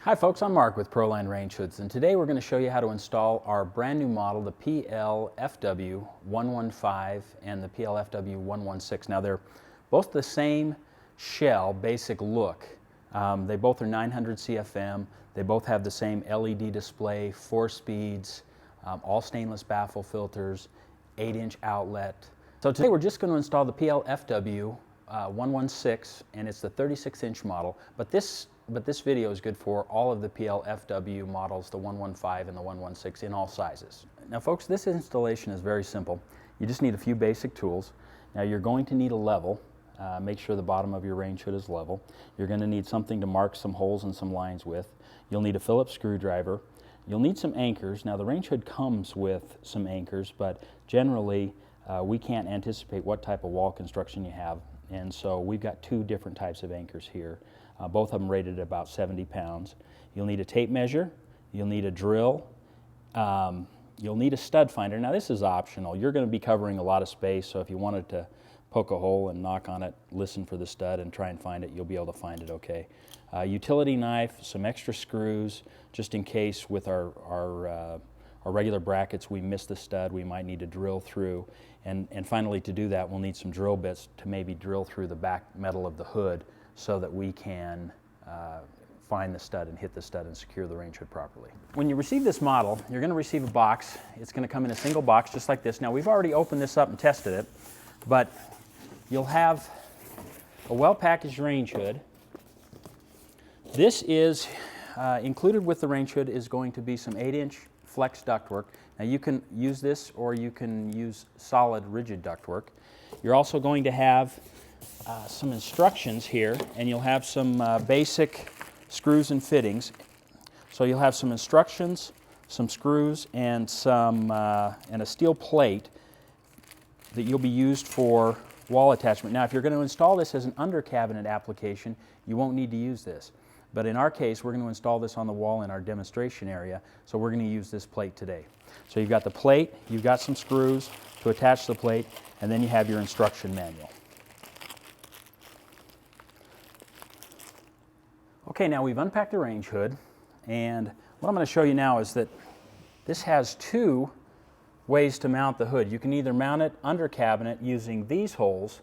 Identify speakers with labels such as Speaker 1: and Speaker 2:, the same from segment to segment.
Speaker 1: Hi folks, I'm Mark with ProLine Range Hoods, and today we're going to show you how to install our brand new model, the PLFW115 and the PLFW116. Now they're both the same shell basic look. They both are 900 CFM. They both have the same LED display, 4 speeds, all stainless baffle filters, 8-inch outlet. So today we're just going to install the PLFW116, and it's the 36-inch model, but this video is good for all of the PLFW models, the 115 and the 116 in all sizes. Now folks, this installation is very simple. You just need a few basic tools. Now you're going to need a level. Make sure the bottom of your range hood is level. You're going to need something to mark some holes and some lines with. You'll need a Phillips screwdriver. You'll need some anchors. Now the range hood comes with some anchors, but generally we can't anticipate what type of wall construction you have, and so we've got 2 different types of anchors here. Both of them rated at about 70 pounds. You'll need a tape measure, you'll need a drill, you'll need a stud finder. Now this is optional. You're going to be covering a lot of space, so if you wanted to poke a hole and knock on it, listen for the stud and try and find it, you'll be able to find it okay. Utility knife, some extra screws, just in case with our regular brackets we miss the stud, we might need to drill through. And finally, to do that, we'll need some drill bits to maybe drill through the back metal of the hood so that we can find the stud and hit the stud and secure the range hood properly. When you receive this model, you're going to receive a box. It's going to come in a single box just like this. Now we've already opened this up and tested it, but you'll have a well-packaged range hood. This is included with the range hood is going to be some 8-inch flex ductwork. Now you can use this or you can use solid rigid ductwork. You're also going to have some instructions here, and you'll have some basic screws and fittings. So you'll have some instructions, some screws, and a steel plate that you'll be used for wall attachment. Now if you're going to install this as an under cabinet application, you won't need to use this. But in our case, we're going to install this on the wall in our demonstration area, so we're going to use this plate today. So you've got the plate, you've got some screws to attach the plate, and then you have your instruction manual. Okay, now we've unpacked the range hood, and what I'm going to show you now is that this has 2 ways to mount the hood. You can either mount it under cabinet using these holes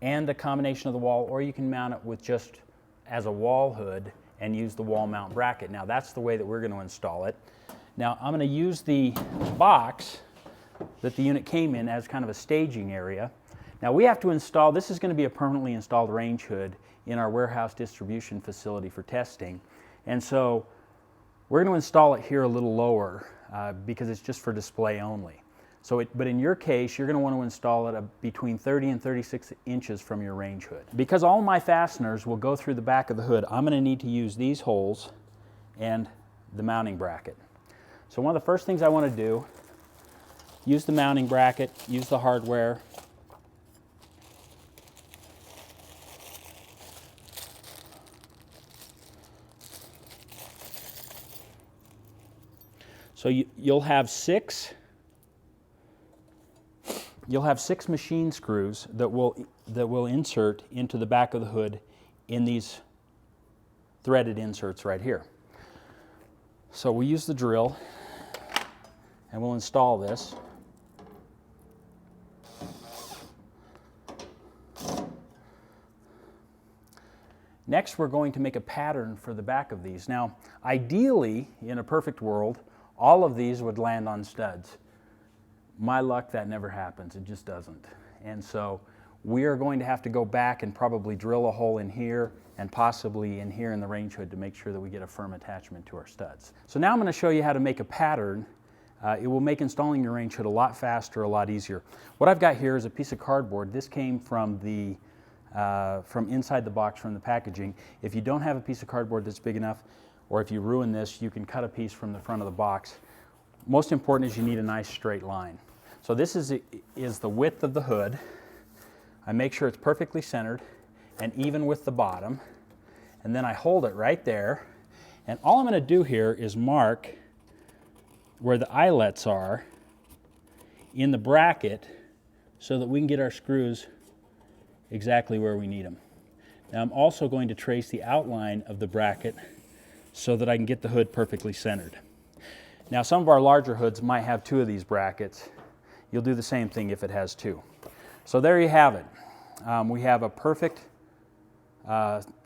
Speaker 1: and a combination of the wall, or you can mount it with just as a wall hood and use the wall mount bracket. Now that's the way that we're going to install it. Now I'm going to use the box that the unit came in as kind of a staging area. Now we have to install, this is going to be a permanently installed range hood in our warehouse distribution facility for testing, and so we're going to install it here a little lower because it's just for display only. But in your case, you're going to want to install it between 30 and 36 inches from your range hood. Because all my fasteners will go through the back of the hood, I'm going to need to use these holes and the mounting bracket. So one of the first things I want to do, use the mounting bracket, use the hardware. So you'll have 6 machine screws that will insert into the back of the hood in these threaded inserts right here. So we use the drill and we'll install this. Next, we're going to make a pattern for the back of these. Now, ideally, in a perfect world, all of these would land on studs. My luck, that never happens. It just doesn't. And so we are going to have to go back and probably drill a hole in here and possibly in here in the range hood to make sure that we get a firm attachment to our studs. So now I'm going to show you how to make a pattern. It will make installing your range hood a lot faster, a lot easier. What I've got here is a piece of cardboard. This came from inside the box, from the packaging. If you don't have a piece of cardboard that's big enough, or if you ruin this, you can cut a piece from the front of the box. Most important is you need a nice straight line. So this is the width of the hood. I make sure it's perfectly centered and even with the bottom, and then I hold it right there, and all I'm going to do here is mark where the eyelets are in the bracket so that we can get our screws exactly where we need them. Now I'm also going to trace the outline of the bracket so that I can get the hood perfectly centered. Now some of our larger hoods might have 2 of these brackets. You'll do the same thing if it has 2. So there you have it. We have a perfect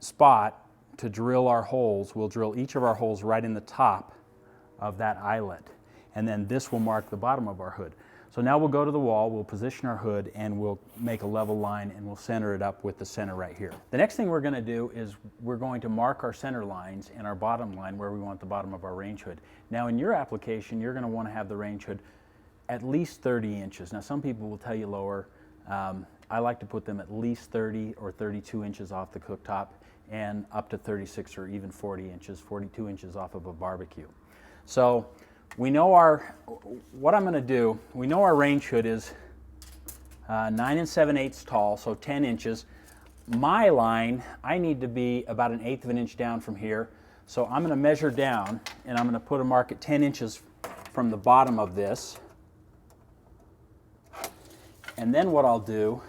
Speaker 1: spot to drill our holes. We'll drill each of our holes right in the top of that eyelet, and then this will mark the bottom of our hood. So now we'll go to the wall, we'll position our hood, and we'll make a level line, and we'll center it up with the center right here. The next thing we're going to do is we're going to mark our center lines and our bottom line where we want the bottom of our range hood. Now in your application, you're going to want to have the range hood at least 30 inches. Now some people will tell you lower. I like to put them at least 30 or 32 inches off the cooktop and up to 36 or even 40 inches, 42 inches off of a barbecue. So we know what I'm going to do, we know our range hood is 9 7/8 tall, so 10 inches. My line, I need to be about 1/8 of an inch down from here. So I'm going to measure down, and I'm going to put a mark at 10 inches from the bottom of this. And then what I'll do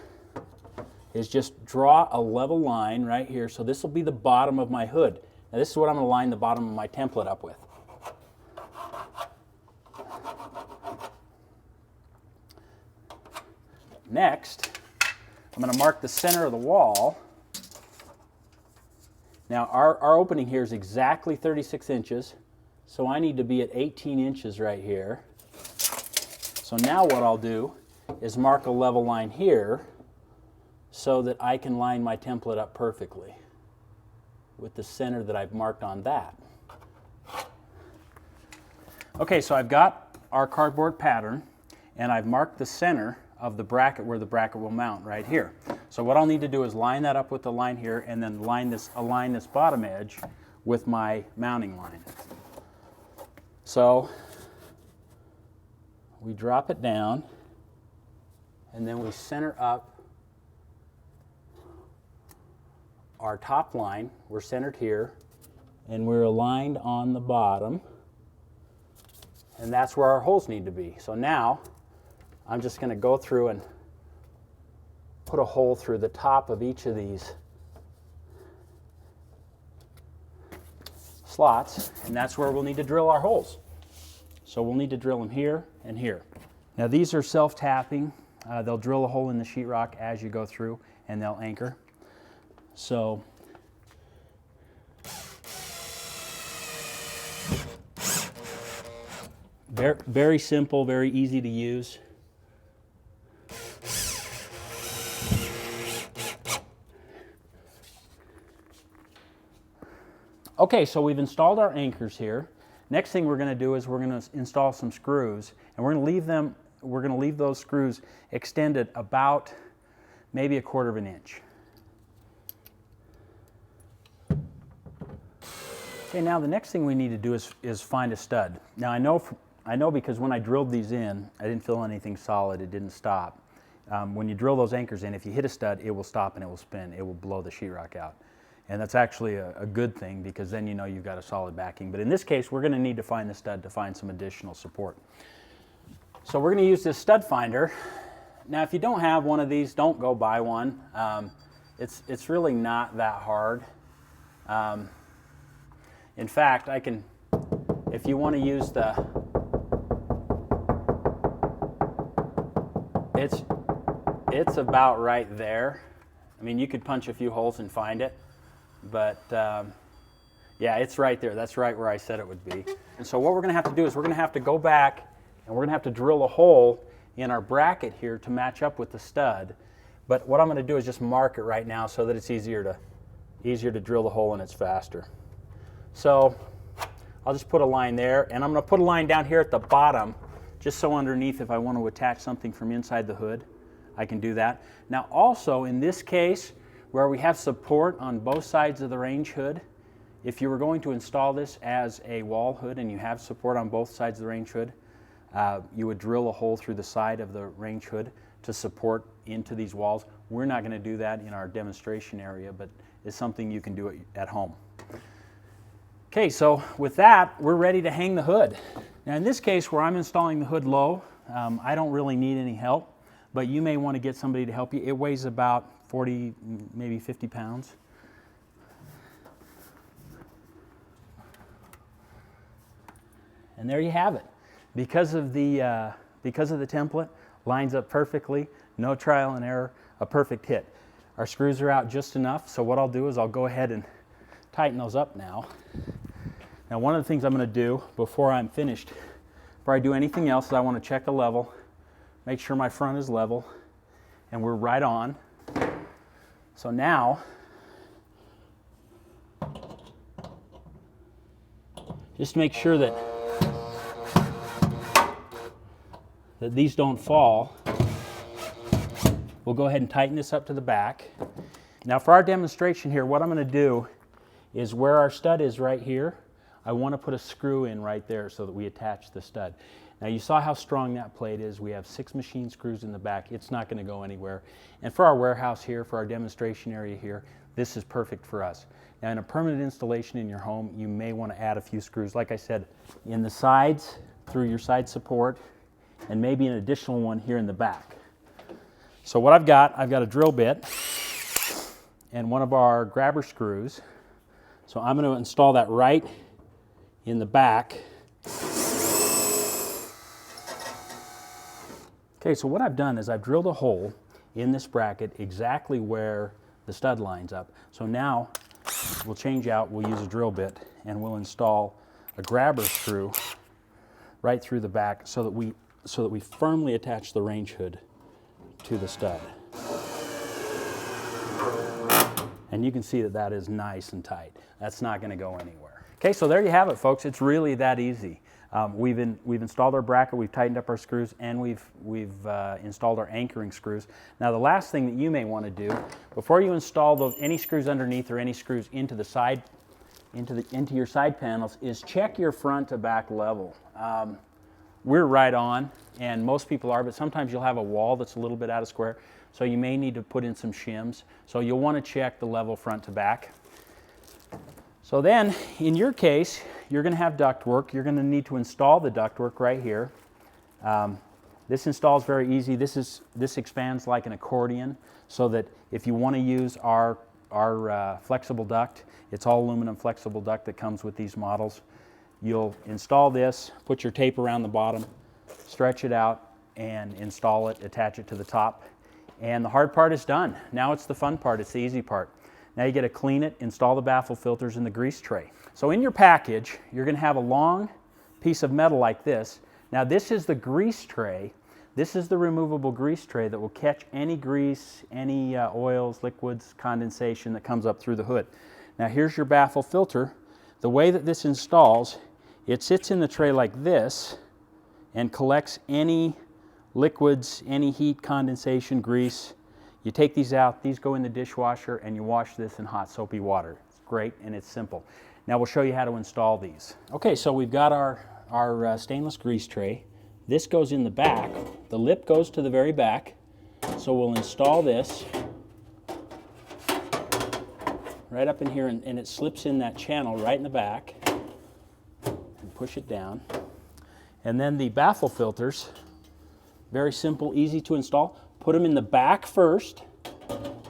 Speaker 1: is just draw a level line right here. So this will be the bottom of my hood. Now this is what I'm going to line the bottom of my template up with. Next, I'm going to mark the center of the wall. Now our opening here is exactly 36 inches, so I need to be at 18 inches right here. So now what I'll do is mark a level line here so that I can line my template up perfectly with the center that I've marked on that. Okay, so I've got our cardboard pattern, and I've marked the center of the bracket where the bracket will mount right here. So what I'll need to do is line that up with the line here, and then align this bottom edge with my mounting line. So we drop it down, and then we center up our top line. We're centered here, and we're aligned on the bottom, and that's where our holes need to be. So now I'm just going to go through and put a hole through the top of each of these slots, and that's where we'll need to drill our holes. So we'll need to drill them here and here. Now these are self-tapping. They'll drill a hole in the sheetrock as you go through, and they'll anchor. So very simple, very easy to use. Okay, so we've installed our anchors here. Next thing we're going to do is we're going to install some screws, and we're going to leave those screws extended about maybe 1/4 of an inch. Okay, now the next thing we need to do is find a stud. Now I know because when I drilled these in, I didn't feel anything solid. It didn't stop. When you drill those anchors in, if you hit a stud, it will stop and it will spin. It will blow the sheetrock out. And that's actually a good thing, because then you know you've got a solid backing. But in this case, we're going to need to find the stud to find some additional support. So we're going to use this stud finder. Now if you don't have one of these, don't go buy one. It's really not that hard. In fact, if you want to use it's about right there. I mean, you could punch a few holes and find it. But yeah, it's right there. That's right where I said it would be. And so what we're going to have to do is we're going to have to go back, and we're going to have to drill a hole in our bracket here to match up with the stud. But what I'm going to do is just mark it right now so that it's easier to drill the hole and it's faster. So I'll just put a line there, and I'm going to put a line down here at the bottom, just so underneath, if I want to attach something from inside the hood, I can do that. Now also in this case, where we have support on both sides of the range hood, if you were going to install this as a wall hood and you have support on both sides of the range hood, you would drill a hole through the side of the range hood to support into these walls. We're not going to do that in our demonstration area, but it's something you can do at home. Okay, so with that, we're ready to hang the hood. Now in this case, where I'm installing the hood low, I don't really need any help, but you may want to get somebody to help you. It weighs about 40, maybe 50 pounds. And there you have it. Because of the template, lines up perfectly, no trial and error, a perfect hit. Our screws are out just enough, so what I'll do is I'll go ahead and tighten those up now. Now one of the things I'm going to do before I'm finished, before I do anything else, is I want to check the level, make sure my front is level, and we're right on. So now, just to make sure that these don't fall, we'll go ahead and tighten this up to the back. Now for our demonstration here, what I'm going to do is where our stud is right here, I want to put a screw in right there so that we attach the stud. Now you saw how strong that plate is. We have 6 machine screws in the back. It's not going to go anywhere. And for our warehouse here, for our demonstration area here, this is perfect for us. Now in a permanent installation in your home, you may want to add a few screws, like I said, in the sides, through your side support, and maybe an additional one here in the back. So what I've got a drill bit and one of our grabber screws. So I'm going to install that right in the back. Okay, so what I've done is I've drilled a hole in this bracket exactly where the stud lines up. So now we'll change out, we'll use a drill bit, and we'll install a grabber screw right through the back so that we firmly attach the range hood to the stud. And you can see that that is nice and tight. That's not going to go anywhere. Okay, so there you have it, folks. It's really that easy. We've installed our bracket, we've tightened up our screws, and we've installed our anchoring screws. Now the last thing that you may want to do, before you install any screws underneath or any screws into the side, into your side panels, is check your front to back level. We're right on, and most people are, but sometimes you'll have a wall that's a little bit out of square, so you may need to put in some shims. So you'll want to check the level front to back. So then, in your case, you're going to have ductwork. You're going to need to install the ductwork right here. This install is very easy. This expands like an accordion, so that if you want to use our flexible duct, it's all aluminum flexible duct that comes with these models. You'll install this, put your tape around the bottom, stretch it out, and install it, attach it to the top. And the hard part is done. Now it's the fun part, it's the easy part. Now you get to clean it, install the baffle filters in the grease tray. So in your package, you're going to have a long piece of metal like this. Now this is the grease tray. This is the removable grease tray that will catch any grease, any oils, liquids, condensation that comes up through the hood. Now here's your baffle filter. The way that this installs, it sits in the tray like this and collects any liquids, any heat, condensation, grease. You take these out, these go in the dishwasher, and you wash this in hot soapy water. It's great and it's simple. Now we'll show you how to install these. Okay, so we've got our stainless grease tray. This goes in the back. The lip goes to the very back. So we'll install this right up in here, and it slips in that channel right in the back. And push it down. And then the baffle filters, very simple, easy to install. Put them in the back first,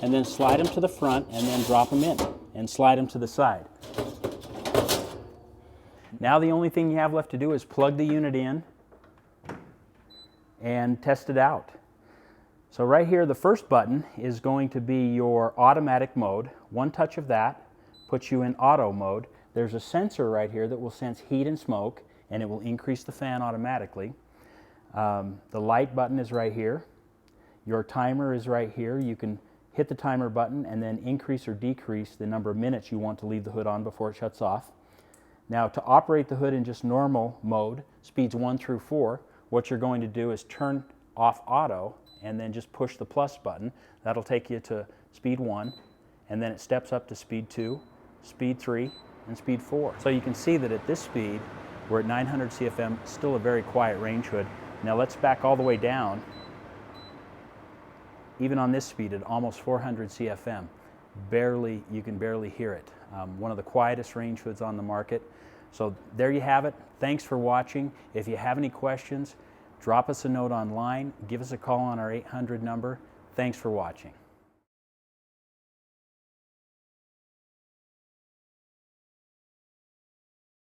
Speaker 1: and then slide them to the front, and then drop them in, and slide them to the side. Now the only thing you have left to do is plug the unit in and test it out. So right here, the first button is going to be your automatic mode. One touch of that puts you in auto mode. There's a sensor right here that will sense heat and smoke, and it will increase the fan automatically. The light button is right here. Your timer is right here. You can hit the timer button and then increase or decrease the number of minutes you want to leave the hood on before it shuts off. Now to operate the hood in just normal mode, speeds 1 through 4, what you're going to do is turn off auto and then just push the plus button. That'll take you to speed 1, and then it steps up to speed 2, speed 3, and speed 4. So you can see that at this speed, we're at 900 CFM, still a very quiet range hood. Now let's back all the way down. Even on this speed at almost 400 CFM, you can barely hear it. One of the quietest range hoods on the market. So there you have it. Thanks for watching. If you have any questions, drop us a note online, give us a call on our 800 number. Thanks for watching.